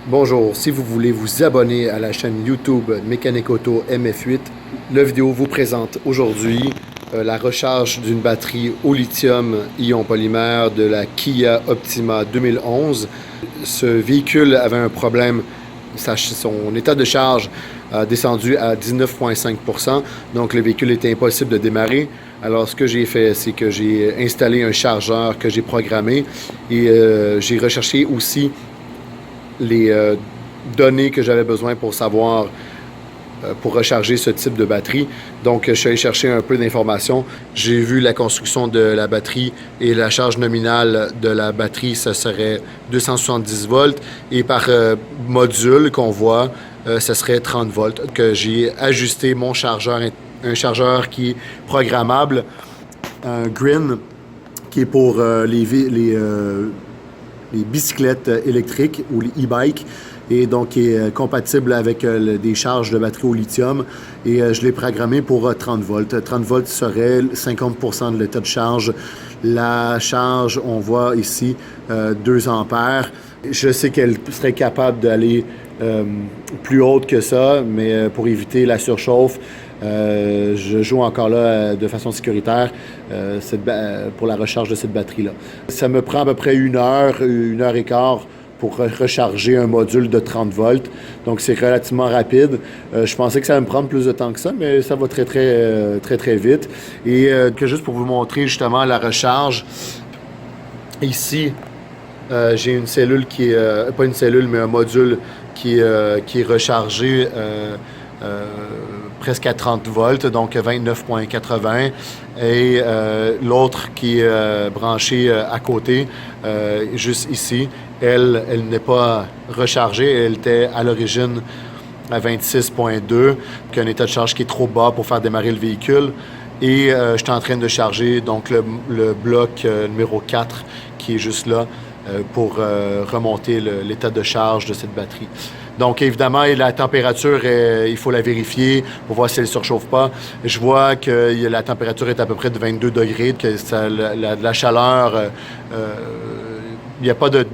Bonjour, si vous voulez vous abonner à la chaîne YouTube Mécanique Auto MF8, la vidéo vous présente aujourd'hui la recharge d'une batterie au lithium-ion polymère de la Kia Optima 2011. Ce véhicule avait un problème, son état de charge a descendu à 19,5%, donc le véhicule était impossible de démarrer. Alors ce que j'ai fait, c'est que j'ai installé un chargeur que j'ai programmé et j'ai recherché aussi les données que j'avais besoin pour savoir, pour recharger ce type de batterie. Donc, je suis allé chercher un peu d'informations. J'ai vu la construction de la batterie et la charge nominale de la batterie, ce serait 270 volts. Et par module qu'on voit, ce serait 30 volts. Que j'ai ajusté mon chargeur, un chargeur qui est programmable, un Green, qui est pour les bicyclettes électriques ou les e-bikes et donc qui est compatible avec des charges de batterie au lithium et je l'ai programmé pour 30 volts. 30 volts serait 50% de l'état de charge. La charge, on voit ici 2 ampères. Je sais qu'elle serait capable d'aller plus haute que ça, mais pour éviter la surchauffe, je joue encore là de façon sécuritaire pour la recharge de cette batterie-là. Ça me prend à peu près une heure et quart pour recharger un module de 30 volts. Donc, c'est relativement rapide. Je pensais que ça allait me prendre plus de temps que ça, mais ça va très vite. Et que juste pour vous montrer justement la recharge, ici, j'ai une cellule qui est, pas une cellule, mais un module qui est rechargé presque à 30 volts, donc 29,80. Et l'autre qui est branché à côté, juste ici, elle n'est pas rechargée. Elle était à l'origine à 26,2, qu'un état de charge qui est trop bas pour faire démarrer le véhicule. Et je suis en train de charger donc le bloc numéro 4 qui est juste là pour remonter l'état de charge de cette batterie. Donc, évidemment, la température, il faut la vérifier pour voir si elle ne surchauffe pas. Je vois que la température est à peu près de 22 degrés, que la chaleur, il n'y a pas de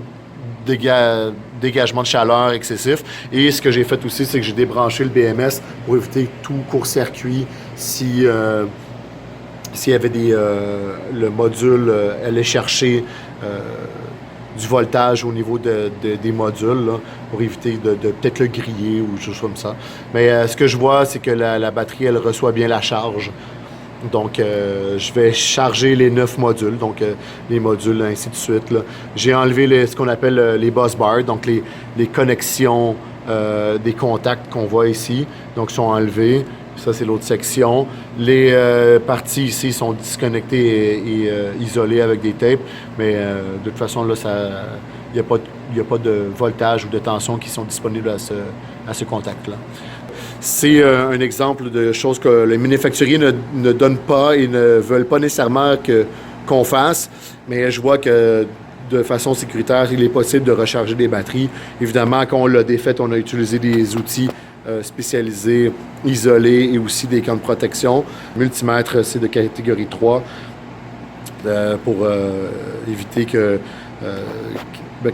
dégagement de chaleur excessif. Et ce que j'ai fait aussi, c'est que j'ai débranché le BMS pour éviter tout court-circuit s'il y avait le module allait chercher du voltage au niveau des modules, là, pour éviter de peut-être le griller ou quelque chose comme ça. Mais ce que je vois, c'est que la batterie, elle reçoit bien la charge. Donc, je vais charger les 9 modules, donc les modules, ainsi de suite. J'ai enlevé ce qu'on appelle les bus bars, donc les connexions des contacts qu'on voit ici, donc sont enlevés. Ça, c'est l'autre section. Les parties ici sont disconnectées et isolées avec des tapes, mais de toute façon, là, il n'y a pas de voltage ou de tension qui sont disponibles à ce contact-là. C'est un exemple de choses que les manufacturiers ne donnent pas et ne veulent pas nécessairement qu'on fasse, mais je vois que de façon sécuritaire, il est possible de recharger des batteries. Évidemment, quand on l'a défaite, on a utilisé des outils spécialisés, isolés et aussi des camps de protection. Multimètre, c'est de catégorie 3 pour éviter qu'il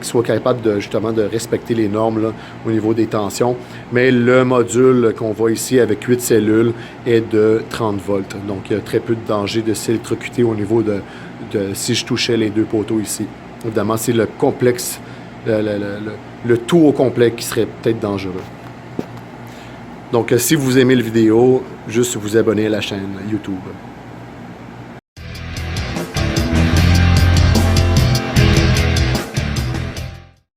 soit capable justement de respecter les normes là, au niveau des tensions. Mais le module qu'on voit ici avec 8 cellules est de 30 volts. Donc, il y a très peu de danger de s'électrocuter au niveau de si je touchais les 2 poteaux ici. Évidemment, c'est le complexe, le tout au complet qui serait peut-être dangereux. Donc, si vous aimez la vidéo, juste vous abonner à la chaîne YouTube.